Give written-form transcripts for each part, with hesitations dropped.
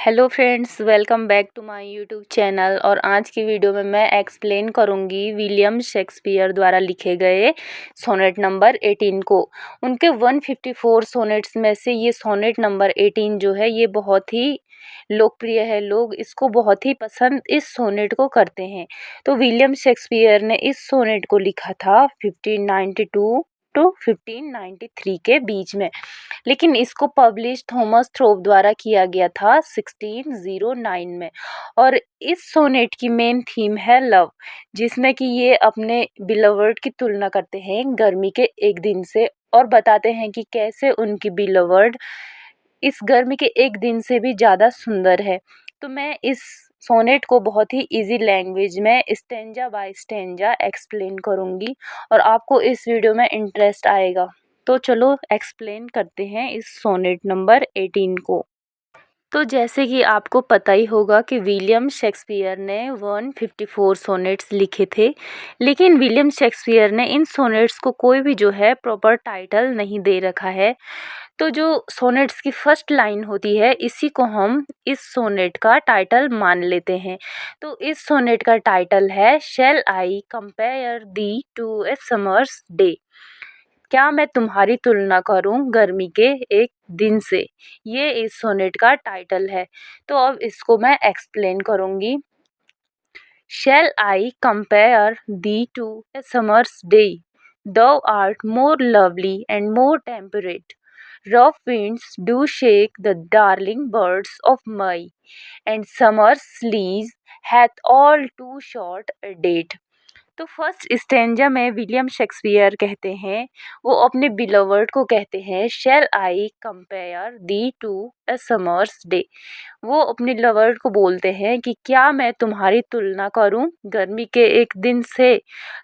Hello friends, welcome back to my YouTube channel. और आज की वीडियो में मैं एक्सप्लेन करूंगी विलियम शेक्सपियर द्वारा लिखे गए सोनेट नंबर 18 को। उनके 154 सोनेट्स में से ये सोनेट नंबर 18 जो है ये बहुत ही लोकप्रिय है। लोग इसको बहुत ही पसंद इस सोनेट को करते हैं। तो विलियम शेक्सपियर ने इस सोनेट को लिखा था 1592 टू 1593 के बीच में, लेकिन इसको पब्लिश थॉमस थ्रोप द्वारा किया गया था 1609 में। और इस सोनेट की मेन थीम है लव, जिसमें कि ये अपने बिलवर्ड की तुलना करते हैं गर्मी के एक दिन से, और बताते हैं कि कैसे उनकी बिलवर्ड इस गर्मी के एक दिन से भी ज़्यादा सुंदर है। तो मैं इस सोनेट को बहुत ही इजी लैंग्वेज में स्टेंजा बाय स्टेंजा एक्सप्लेन करूँगी, और आपको इस वीडियो में इंटरेस्ट आएगा। तो चलो एक्सप्लेन करते हैं इस सोनेट नंबर 18 को। तो जैसे कि आपको पता ही होगा कि विलियम शेक्सपियर ने 154 सोनेट्स लिखे थे, लेकिन विलियम शेक्सपियर ने इन सोनेट्स को कोई भी जो है प्रॉपर टाइटल नहीं दे रखा है। तो जो सोनेट्स की फर्स्ट लाइन होती है, इसी को हम इस सोनेट का टाइटल मान लेते हैं। तो इस सोनेट का टाइटल है shall I compare thee to a summer's day, क्या मैं तुम्हारी तुलना करूं गर्मी के एक दिन से। ये इस सोनेट का टाइटल है। तो अब इसको मैं एक्सप्लेन करूंगी। Shall I compare thee to a summer's day, thou art more lovely and more temperate. Rough winds do shake the darling birds of May, and summer's lease hath all too short a date. तो first stanza में William Shakespeare कहते हैं, वो अपने beloved को कहते हैं shall I compare thee to a summer's day. वो अपने लवर्ड को बोलते हैं कि क्या मैं तुम्हारी तुलना करूं गर्मी के एक दिन से।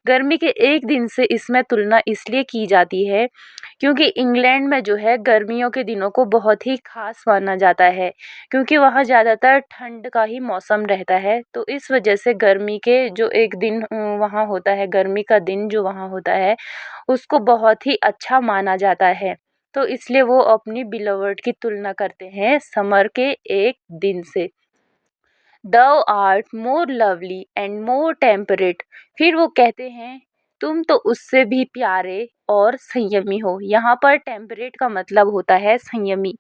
गर्मी के एक दिन से इसमें तुलना इसलिए की जाती है क्योंकि इंग्लैंड में जो है गर्मियों के दिनों को बहुत ही खास माना जाता है, क्योंकि वहाँ ज़्यादातर ठंड का ही मौसम रहता है। तो इस वजह से गर्मी के जो एक दिन वहाँ होता है, गर्मी का दिन जो वहाँ होता है, उसको बहुत ही अच्छा माना जाता है। तो इसलिए वो अपनी बिलवर्ड की तुलना करते हैं समर के एक दिन से। Thou art more lovely and more temperate। फिर वो कहते हैं तुम तो उससे भी प्यारे और संयमी हो। यहाँ पर टेम्परेट का मतलब होता है संयमी।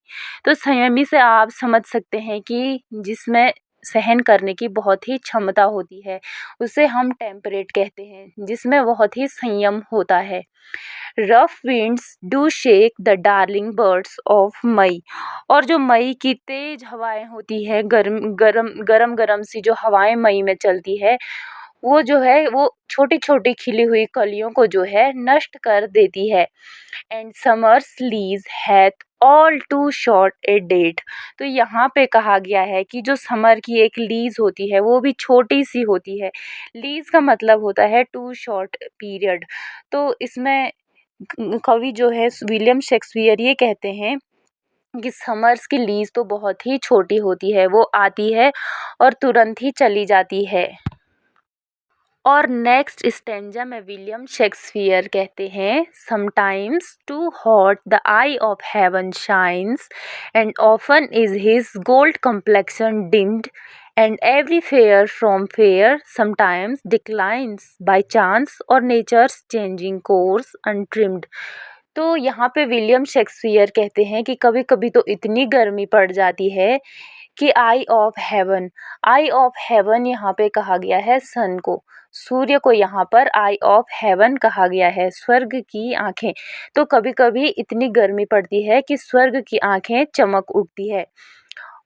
तो संयमी से आप समझ सकते हैं कि जिसमें सहन करने की बहुत ही क्षमता होती है, उसे हम टेम्परेट कहते हैं, जिसमें बहुत ही संयम होता है। Rough winds do shake the darling birds of May. और जो मई की तेज हवाएं होती है, गरम गरम गरम गरम सी जो हवाएं मई में चलती है, वो जो है वो छोटी छोटी खिली हुई कलियों को जो है नष्ट कर देती है। And summers lease hath all too short a date. तो यहाँ पे कहा गया है कि जो समर की एक लीज होती है वो भी छोटी सी होती है। लीज का मतलब होता है टू शॉर्ट पीरियड। तो इसमें कवि जो है विलियम शेक्सपियर ये कहते हैं कि समर्स की लीज तो बहुत ही छोटी होती है, वो आती है और तुरंत ही चली जाती है। और नेक्स्ट स्टेंजा में विलियम शेक्सपियर कहते हैं sometimes too hot the eye of heaven shines, and often is his gold complexion dimmed, and every fair from fair sometimes declines by chance or nature's changing course untrimmed। तो यहाँ पे William Shakespeare कहते हैं कि कभी कभी तो इतनी गर्मी पड़ जाती है कि आई ऑफ हेवन यहाँ पे कहा गया है सन को, सूर्य को यहाँ पर आई ऑफ हेवन कहा गया है, स्वर्ग की आंखें। तो कभी कभी इतनी गर्मी पड़ती है कि स्वर्ग की आंखें चमक उठती है,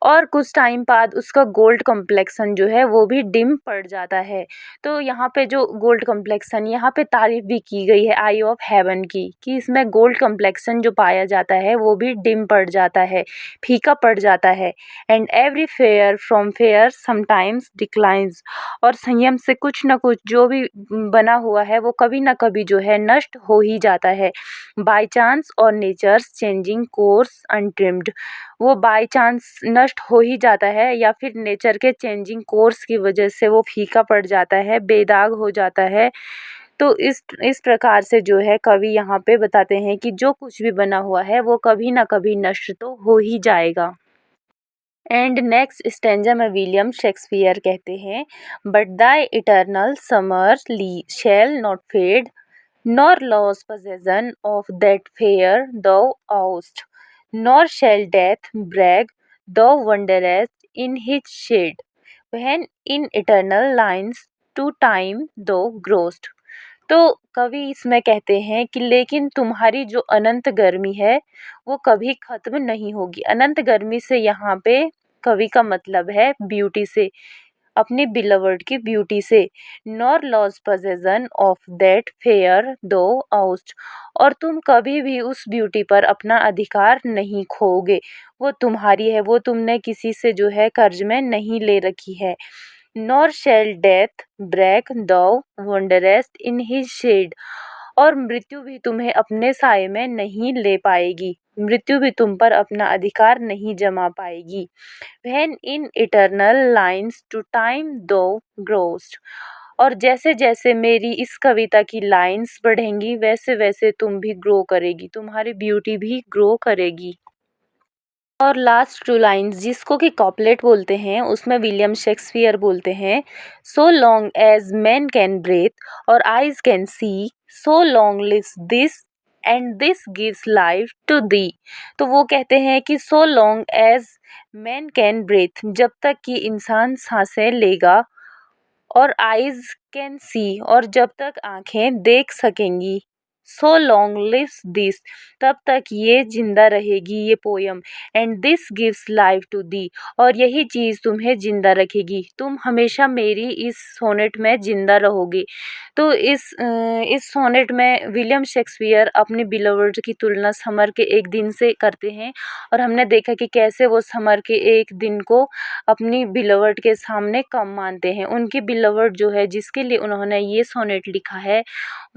और कुछ टाइम बाद उसका गोल्ड कम्प्लेक्सन जो है वो भी डिम पड़ जाता है। तो यहाँ पे जो गोल्ड कम्प्लेक्सन, यहाँ पे तारीफ भी की गई है आई ऑफ हेवन की, कि इसमें गोल्ड कम्प्लेक्सन जो पाया जाता है वो भी डिम पड़ जाता है, फीका पड़ जाता है। And every fair from fair sometimes declines. और संयम से कुछ न कुछ जो भी बना हुआ है वो कभी ना कभी जो है नष्ट हो ही जाता है। बाय चांस और नेचर्स चेंजिंग कोर्स अनट्रिम्ड। वो बाय चांस नष्ट हो ही जाता है, या फिर नेचर के चेंजिंग कोर्स की वजह से वो फीका पड़ जाता है, बेदाग हो जाता है। तो इस प्रकार से जो है कवि यहाँ पे बताते हैं कि जो कुछ भी बना हुआ है वो कभी ना कभी नष्ट तो हो ही जाएगा। एंड नेक्स्ट स्टेंजा में विलियम शेक्सपियर कहते हैं, बट दाई इटर्नल समर ली shall not fade, nor lost possession of that fair thou oust, nor shall death brag thou wanderest in his shade, when in eternal lines to time thou growest। तो कवि इसमें कहते हैं कि लेकिन तुम्हारी जो अनंत गर्मी है वो कभी खत्म नहीं होगी। अनंत गर्मी से यहाँ पे कवि का मतलब है ब्यूटी से, अपनी बिलवर्ड की ब्यूटी से। Nor loss possession of that fair दो आउस्ट, और तुम कभी भी उस ब्यूटी पर अपना अधिकार नहीं खोओगे, वो तुम्हारी है, वो तुमने किसी से जो है कर्ज में नहीं ले रखी है। नॉर शेल डेथ ब्रेक दो वंडरेस्ट इन हिज शेड, और मृत्यु भी तुम्हें अपने साए में नहीं ले पाएगी, मृत्यु भी तुम पर अपना अधिकार नहीं जमा पाएगी। when in eternal lines to time thou growest, और जैसे जैसे मेरी इस कविता की लाइंस बढ़ेंगी वैसे वैसे तुम भी ग्रो करेगी, तुम्हारी ब्यूटी भी ग्रो करेगी। और लास्ट टू लाइंस जिसको कि कॉपलेट बोलते हैं, उसमें विलियम शेक्सपियर बोलते हैं, so long as men can breathe or eyes can see, so long lives this and this gives life to thee. तो वो कहते हैं कि so long as men can breathe, जब तक कि इंसान सांसें लेगा, और आइज कैन सी, और जब तक आंखें देख सकेंगी, सो लॉन्ग लिव्स दिस, तब तक ये जिंदा रहेगी ये poem, and this gives life to thee, और यही चीज़ तुम्हें जिंदा रखेगी, तुम हमेशा मेरी इस सोनेट में जिंदा रहोगे। तो इस सोनेट में विलियम शेक्सपियर अपने बिलवर्ड की तुलना समर के एक दिन से करते हैं, और हमने देखा कि कैसे वो समर के एक दिन को अपनी बिलवर्ड के सामने कम मानते हैं। उनकी बिलवर्ड जो है जिसके लिए उन्होंने ये सोनेट लिखा है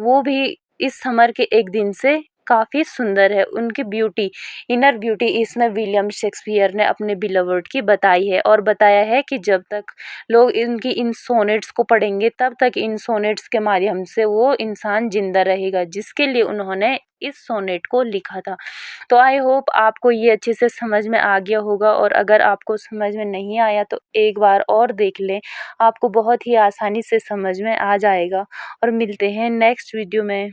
वो भी इस समर के एक दिन से काफ़ी सुंदर है। उनकी ब्यूटी, इनर ब्यूटी इसमें विलियम शेक्सपियर ने अपने बिलवर्ड की बताई है, और बताया है कि जब तक लोग इनकी इन सोनेट्स को पढ़ेंगे तब तक इन सोनेट्स के माध्यम से वो इंसान जिंदा रहेगा जिसके लिए उन्होंने इस सोनेट को लिखा था। तो आई होप आपको ये अच्छे से समझ में आ गया होगा, और अगर आपको समझ में नहीं आया तो एक बार और देख लें, आपको बहुत ही आसानी से समझ में आ जाएगा। और मिलते हैं नेक्स्ट वीडियो में।